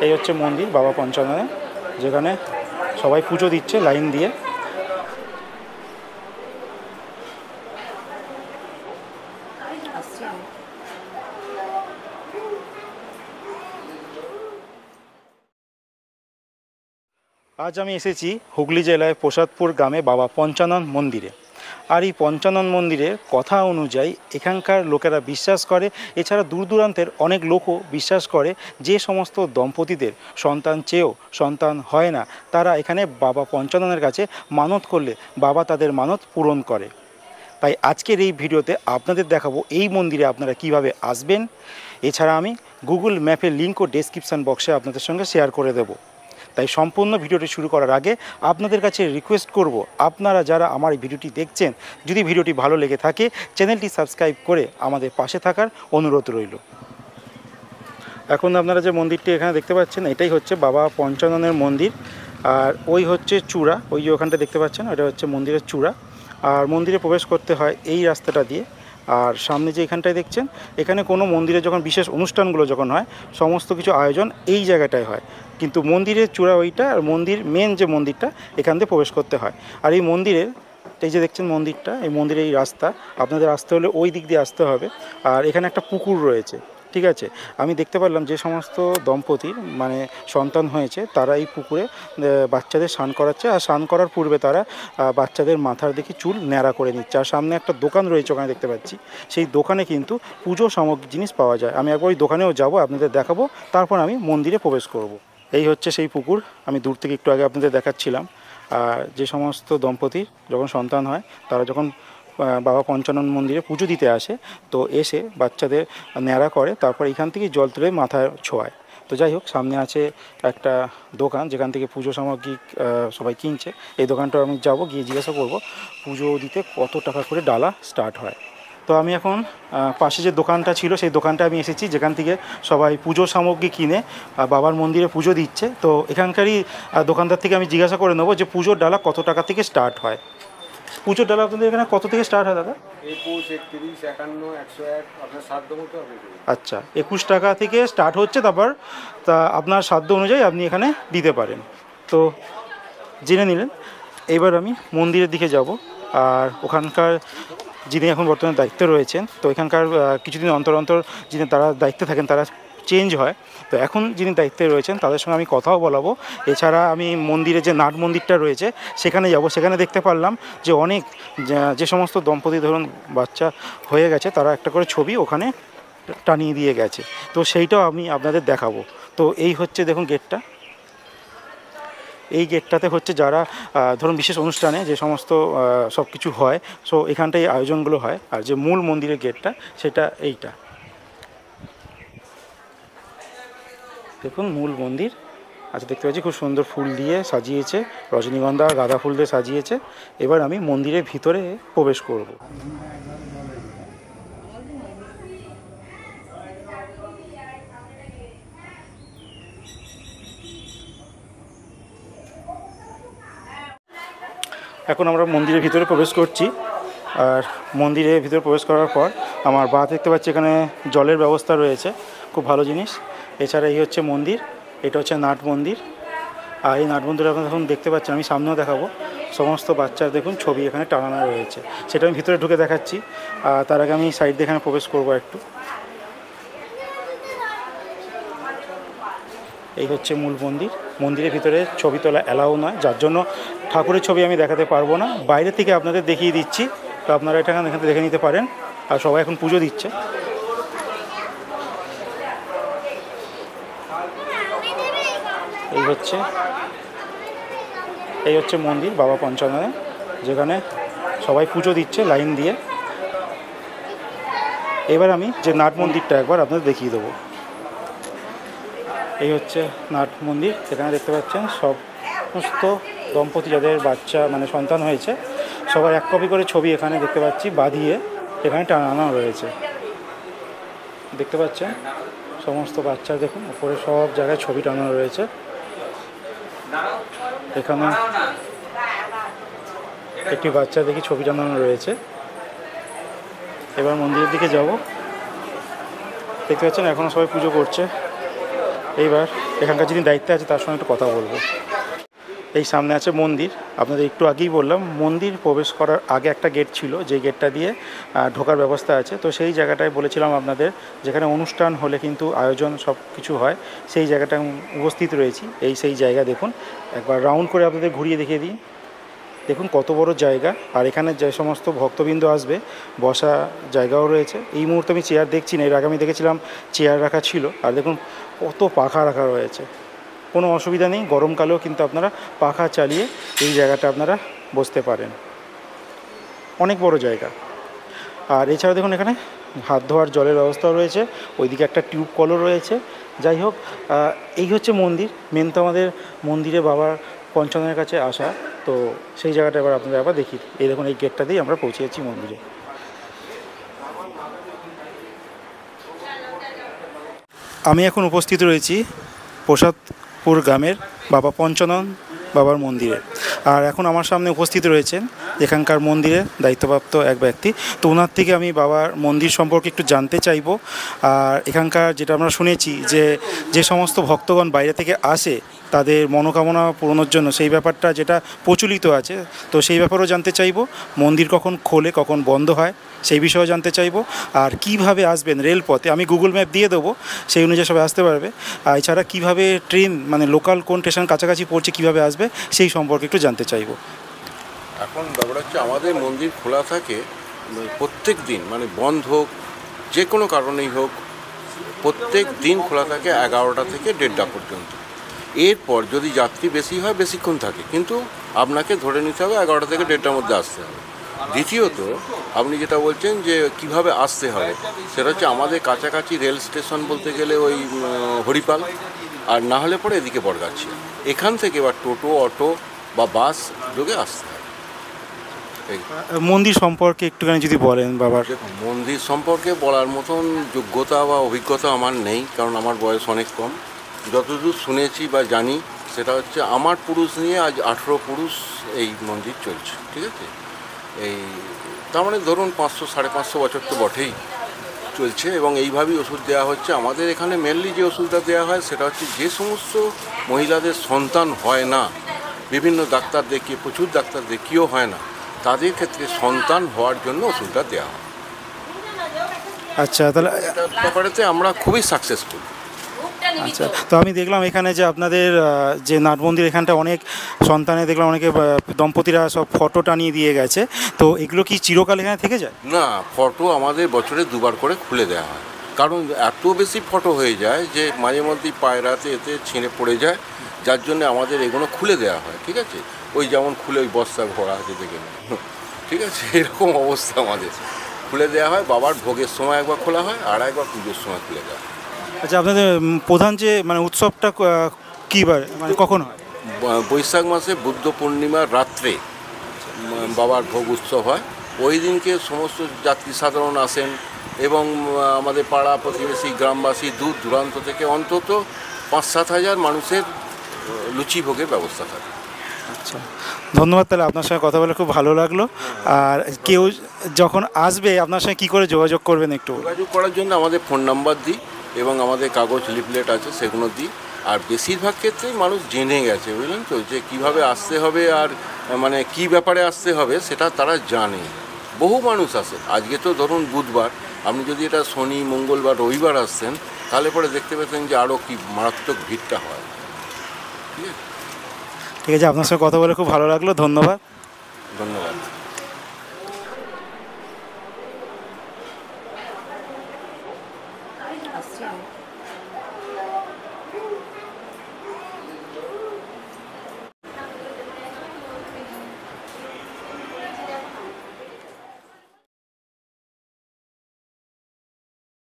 এই হচ্ছে মন্দির বাবা পঞ্চাননে, যেখানে সবাই পুজো দিচ্ছে লাইন দিয়ে। আজ আমি এসেছি হুগলি জেলায় প্রসাদপুর গ্রামে বাবা পঞ্চানন মন্দিরে। আর এই পঞ্চানন মন্দিরের কথা অনুযায়ী এখানকার লোকেরা বিশ্বাস করে, এছাড়া দূর দূরান্তের অনেক লোকও বিশ্বাস করে, যে সমস্ত দম্পতিদের সন্তান চেয়েও সন্তান হয় না, তারা এখানে বাবা পঞ্চাননের কাছে মানত করলে বাবা তাদের মানত পূরণ করে। তাই আজকের এই ভিডিওতে আপনাদের দেখাবো এই মন্দিরে আপনারা কিভাবে আসবেন। এছাড়া আমি গুগল ম্যাপের লিঙ্কও ডেসক্রিপশান বক্সে আপনাদের সঙ্গে শেয়ার করে দেবো। তাই সম্পূর্ণ ভিডিওটি শুরু করার আগে আপনাদের কাছে রিকোয়েস্ট করব, আপনারা যারা আমার এই ভিডিওটি দেখছেন, যদি ভিডিওটি ভালো লেগে থাকে চ্যানেলটি সাবস্ক্রাইব করে আমাদের পাশে থাকার অনুরোধ রইল। এখন আপনারা যে মন্দিরটি এখানে দেখতে পাচ্ছেন, এটাই হচ্ছে বাবা পঞ্চাননের মন্দির। আর ওই হচ্ছে চূড়া, ওই যে ওখানটা দেখতে পাচ্ছেন, ওটা হচ্ছে মন্দিরের চূড়া। আর মন্দিরে প্রবেশ করতে হয় এই রাস্তাটা দিয়ে। আর সামনে যে এখানটায় দেখছেন, এখানে কোনো মন্দিরে যখন বিশেষ অনুষ্ঠানগুলো যখন হয়, সমস্ত কিছু আয়োজন এই জায়গাটায় হয়। কিন্তু মন্দিরের চূড়া ওইটা, আর মন্দির মেন যে মন্দিরটা, এখান দিয়ে প্রবেশ করতে হয়। আর এই মন্দিরের, এই যে দেখছেন মন্দিরটা, এই মন্দিরের এই রাস্তা, আপনাদের আসতে হলে ওই দিক দিয়ে আসতে হবে। আর এখানে একটা পুকুর রয়েছে, ঠিক আছে। আমি দেখতে পারলাম যে সমস্ত দম্পতির মানে সন্তান হয়েছে, তারা এই পুকুরে বাচ্চাদের স্নান করাচ্ছে। আর স্নান করার পূর্বে তারা বাচ্চাদের মাথার দেখি চুল ন্যাড়া করে নিচ্ছে। আর সামনে একটা দোকান রয়েছে, ওখানে দেখতে পাচ্ছি, সেই দোকানে কিন্তু পুজো সামগ্রী জিনিস পাওয়া যায়। আমি একবার ওই দোকানেও যাব, আপনাদের দেখাবো, তারপর আমি মন্দিরে প্রবেশ করব। এই হচ্ছে সেই পুকুর, আমি দূর থেকে একটু আগে আপনাদের দেখাচ্ছিলাম। আর যে সমস্ত দম্পতির যখন সন্তান হয়, তারা যখন বাবা পঞ্চানন মন্দিরে পুজো দিতে আসে, তো এসে বাচ্চাদের ন্যাড়া করে, তারপর এখান থেকে জল তুলে মাথায় ছোঁয়ায়। তো যাই হোক, সামনে আছে একটা দোকান যেখান থেকে পুজো সামগ্রী সবাই কিনছে। এই দোকানটা আমি যাব, গিয়ে জিজ্ঞাসা করব পুজো দিতে কত টাকা করে ডালা স্টার্ট হয়। তো আমি এখন পাশে যে দোকানটা ছিল, সেই দোকানটা আমি এসেছি, যেখান থেকে সবাই পুজো সামগ্রী কিনে বাবার মন্দিরে পুজো দিচ্ছে। তো এখানকারই দোকানদার থেকে আমি জিজ্ঞাসা করে নেবো যে পুজোর ডালা কত টাকা থেকে স্টার্ট হয়। পুজোর ডালা আপনাদের এখানে কত থেকে স্টার্ট হয় দাদা? 21, 31, 51, 101, আপনার সাধ্য মতো হবে। আচ্ছা, 21 টাকা থেকে স্টার্ট হচ্ছে, তারপর তা আপনার সাধ্য অনুযায়ী আপনি এখানে দিতে পারেন। তো জেনে নিলেন। এবার আমি মন্দিরের দিকে যাব। আর ওখানকার যিনি এখন বর্তমানে দায়িত্বে রয়েছেন, তো এখানকার কিছুদিন অন্তর অন্তর যিনি তারা দায়িত্বে থাকেন, তারা চেঞ্জ হয়। তো এখন যিনি দায়িত্বে রয়েছেন তাদের সঙ্গে আমি কথাও বলাবো। এছাড়া আমি মন্দিরে যে নাট মন্দিরটা রয়েছে সেখানে যাব। সেখানে দেখতে পারলাম যে অনেক যে সমস্ত দম্পতি ধরুন বাচ্চা হয়ে গেছে, তারা একটা করে ছবি ওখানে টানিয়ে দিয়ে গেছে। তো সেইটাও আমি আপনাদের দেখাবো। তো এই হচ্ছে দেখুন গেটটা, এই গেটটাতে হচ্ছে যারা ধরুন বিশেষ অনুষ্ঠানে যে সমস্ত সব কিছু হয়, সো এখানটায় আয়োজনগুলো হয়। আর যে মূল মন্দিরের গেটটা, সেটা এইটা দেখুন, মূল মন্দির। আচ্ছা, দেখতে পাচ্ছি খুব সুন্দর ফুল দিয়ে সাজিয়েছে, রজনীগন্ধা গাঁদা ফুল দিয়ে সাজিয়েছে। এবার আমি মন্দিরের ভিতরে প্রবেশ করব। এখন আমরা মন্দিরের ভিতরে প্রবেশ করছি। আর মন্দিরের ভিতরে প্রবেশ করার পর আমার বাঁ দেখতে পাচ্ছি এখানে জলের ব্যবস্থা রয়েছে, খুব ভালো জিনিস। এছাড়া এই হচ্ছে মন্দির, এটা হচ্ছে নাট মন্দির। আর এই নাট মন্দির আপনারা এখন দেখতে পাচ্ছেন, আমি সামনেও দেখাবো, সমস্ত বাচ্চার দেখুন ছবি এখানে টাঙানো রয়েছে। সেটা আমি ভিতরে ঢুকে দেখাচ্ছি। তার আগে আমি সাইড দিয়ে এখানে প্রবেশ করবো একটু। এই হচ্ছে মূল মন্দির। মন্দিরের ভিতরে ছবি তোলা অ্যালাউ নয়, যার জন্য ঠাকুরের ছবি আমি দেখাতে পারবো না। বাইরে থেকে আপনাদের দেখিয়ে দিচ্ছি, তো আপনারা এটা এখানে দেখে নিতে পারেন। আর সবাই এখন পুজো দিচ্ছে। এই হচ্ছে মন্দির বাবা পঞ্চাননে, যেখানে সবাই পুজো দিচ্ছে লাইন দিয়ে। এবার আমি যে নাট মন্দিরটা একবার আপনাদের দেখিয়ে দেবো। এই হচ্ছে নাট মন্দির, এখানে দেখতে পাচ্ছেন সমস্ত দম্পতি যাদের বাচ্চা মানে সন্তান হয়েছে, সবার এক কপি করে ছবি এখানে দেখতে পাচ্ছি বাঁধিয়ে এখানে টানানো রয়েছে। দেখতে পাচ্ছেন সমস্ত বাচ্চা, দেখুন উপরে সব জায়গায় ছবি টানানো রয়েছে। এখানে একটি বাচ্চা দেখি ছবি টানানো রয়েছে। এবার মন্দিরের দিকে যাব। দেখতে পাচ্ছেন এখনও সবাই পুজো করছে। এইবার এখানকার যিনি দায়িত্বে আছে তার সঙ্গে একটু কথা বলবো। এই সামনে আছে মন্দির। আপনাদের একটু আগেই বললাম মন্দির প্রবেশ করার আগে একটা গেট ছিল, যে গেটটা দিয়ে ঢোকার ব্যবস্থা আছে। তো সেই জায়গাটায় বলেছিলাম আপনাদের, যেখানে অনুষ্ঠান হলে কিন্তু আয়োজন সব কিছু হয়, সেই জায়গাটায় উপস্থিত রয়েছি। সেই জায়গা দেখুন, একবার রাউন্ড করে আপনাদের ঘুরিয়ে দেখিয়ে দিই। দেখুন কত বড় জায়গা, আর এখানে যে সমস্ত ভক্তবৃন্দ আসবে বসা জায়গাও রয়েছে। এই মুহূর্তে আমি চেয়ার দেখছি না, এর আগে আমি দেখেছিলাম চেয়ার রাখা ছিল। আর দেখুন কত পাখা রাখা রয়েছে, কোনো অসুবিধা নেই। গরমকালেও কিন্তু আপনারা পাখা চালিয়ে এই জায়গাটা আপনারা বসতে পারেন। অনেক বড় জায়গা। আর এছাড়া দেখুন এখানে হাত ধোয়ার জলের ব্যবস্থাও রয়েছে, ওইদিকে একটা টিউব কলও রয়েছে। যাই হোক, এই হচ্ছে মন্দির। মেন তো আমাদের মন্দিরে বাবার পঞ্চাননের কাছে আসা, তো সেই জায়গাটা এবার আপনাদের আবার দেখি। এই দেখুন এই গেটটা দিয়েই আমরা পৌঁছে যাচ্ছি মন্দিরে। আমি এখন উপস্থিত রয়েছি প্রসাদপুর গ্রামের বাবা পঞ্চানন বাবার মন্দিরে। আর এখন আমার সামনে উপস্থিত রয়েছেন এখানকার মন্দিরের দায়িত্বপ্রাপ্ত এক ব্যক্তি। তো ওনার থেকে আমি বাবার মন্দির সম্পর্কে একটু জানতে চাইবো। আর এখানকার যেটা আমরা শুনেছি যে সমস্ত ভক্তগণ বাইরে থেকে আসে তাদের মনোকামনা পূরণের জন্য, সেই ব্যাপারটা যেটা প্রচলিত আছে, তো সেই ব্যাপারেও জানতে চাইবো। মন্দির কখন খোলে কখন বন্ধ হয় সেই বিষয়েও জানতে চাইবো। আর কিভাবে আসবেন রেলপথে, আমি গুগল ম্যাপ দিয়ে দেবো, সেই অনুযায়ী সবাই আসতে পারবে। আর এছাড়া কীভাবে ট্রেন, মানে লোকাল কোন স্টেশন কাছাকাছি পড়ছে, কীভাবে আসবে সেই সম্পর্কে একটু জানতে চাইবো। এখন ব্যাপার হচ্ছে আমাদের মন্দির খোলা থাকে প্রত্যেক দিন, মানে বন্ধ হোক যে কোনো কারণেই হোক, প্রত্যেক দিন খোলা থাকে 11টা থেকে 1:30 পর্যন্ত। এরপর যদি যাত্রী বেশি হয় বেশিক্ষণ থাকে, কিন্তু আপনাকে ধরে নিতে হবে 11টা থেকে 1:30টার মধ্যে আসতে হবে। দ্বিতীয়ত আপনি যেটা বলছেন যে কিভাবে আসতে হবে, সেটা হচ্ছে আমাদের কাছাকাছি রেল স্টেশন বলতে গেলে ওই হরিপাল, আর না হলে পরে এদিকে বটগাছি। এখান থেকে এবার টোটো, অটো বা বাস যোগে আসতে হবে। মন্দির সম্পর্কে একটুখানি যদি বলেন বাবার। মন্দির সম্পর্কে বলার মতন যোগ্যতা বা অভিজ্ঞতা আমার নেই, কারণ আমার বয়স অনেক কম। যতদূর শুনেছি বা জানি সেটা হচ্ছে আমার পুরুষ নিয়ে আজ 18 পুরুষ এই মন্দির চলছে, ঠিক আছে। এই তার মানে ধরুন 500-550 বছর তো বটেই চলছে, এবং এইভাবেই ওষুধ দেওয়া হচ্ছে। আমাদের এখানে মেনলি যে ওষুধটা দেওয়া হয় সেটা হচ্ছে যে সমস্ত মহিলাদের সন্তান হয় না, বিভিন্ন ডাক্তার দেখিয়ে, প্রচুর ডাক্তার দেখিয়েও হয় না, তাদের ক্ষেত্রে সন্তান হওয়ার জন্য ওষুধটা দেওয়া হয়। আচ্ছা, তাহলে এটার ব্যাপারেতে আমরা খুবই সাকসেসফুল। আচ্ছা, তো আমি দেখলাম এখানে যে আপনাদের যে নাট মন্দির, এখানটা অনেক সন্তানে দেখলাম অনেকে দম্পতিরা সব ফটো টানিয়ে দিয়ে গেছে, তো এগুলো কি চিরকাল এখানে থেকে যায়? না, ফটো আমাদের বছরে 2বার করে খুলে দেওয়া হয়, কারণ এত বেশি ফটো হয়ে যায় যে মাঝে মধ্যেই পায়রাতে এতে ছিঁড়ে পড়ে যায়, যার জন্য আমাদের এগুলো খুলে দেওয়া হয়, ঠিক আছে। ওই যেমন খুলে ওই বস্তা ভরা আছে দেখে ঠিক আছে, এরকম অবস্থা আমাদের খুলে দেওয়া হয়। বাবার ভোগের সময় একবার খোলা হয়, আর একবার পুজোর সময় খুলে দেওয়া হয়। আচ্ছা, আপনাদের প্রধান যে মানে উৎসবটা কী বার, মানে কখন হয়? বৈশাখ মাসে বুদ্ধ পূর্ণিমার রাত্রে বাবার ভোগ উৎসব হয়। ওই দিনকে সমস্ত যাত্রী সাধারণ আসেন, এবং আমাদের পাড়া প্রতিবেশী গ্রামবাসী দূর দূরান্ত থেকে অন্তত 5-7 হাজার মানুষের লুচি ভোগের ব্যবস্থা থাকে। আচ্ছা, ধন্যবাদ। তাহলে আপনার সঙ্গে কথা বলে খুব ভালো লাগলো। আর কেউ যখন আসবে আপনার সঙ্গে কী করে যোগাযোগ করবেন একটু? যোগাযোগ করার জন্য আমাদের ফোন নাম্বার দিই, এবং আমাদের কাগজ লিফলেট আছে সেগুলো দিই। আর বেশিরভাগ ক্ষেত্রেই মানুষ জেনে গেছে, বুঝলেন তো, যে কীভাবে আসতে হবে আর মানে কী ব্যাপারে আসতে হবে সেটা তারা জানে। বহু মানুষ আসে। আজকে তো ধরুন বুধবার, আপনি যদি এটা শনি, মঙ্গলবার, রবিবার আসছেন, তাহলে পরে দেখতে পেতেন যে আরও কি মারাত্মক ভিড়টা হয়। ঠিক আছে, ঠিক আছে, আপনার সঙ্গে কথা বলে খুব ভালো লাগলো, ধন্যবাদ। ধন্যবাদ। আসছি।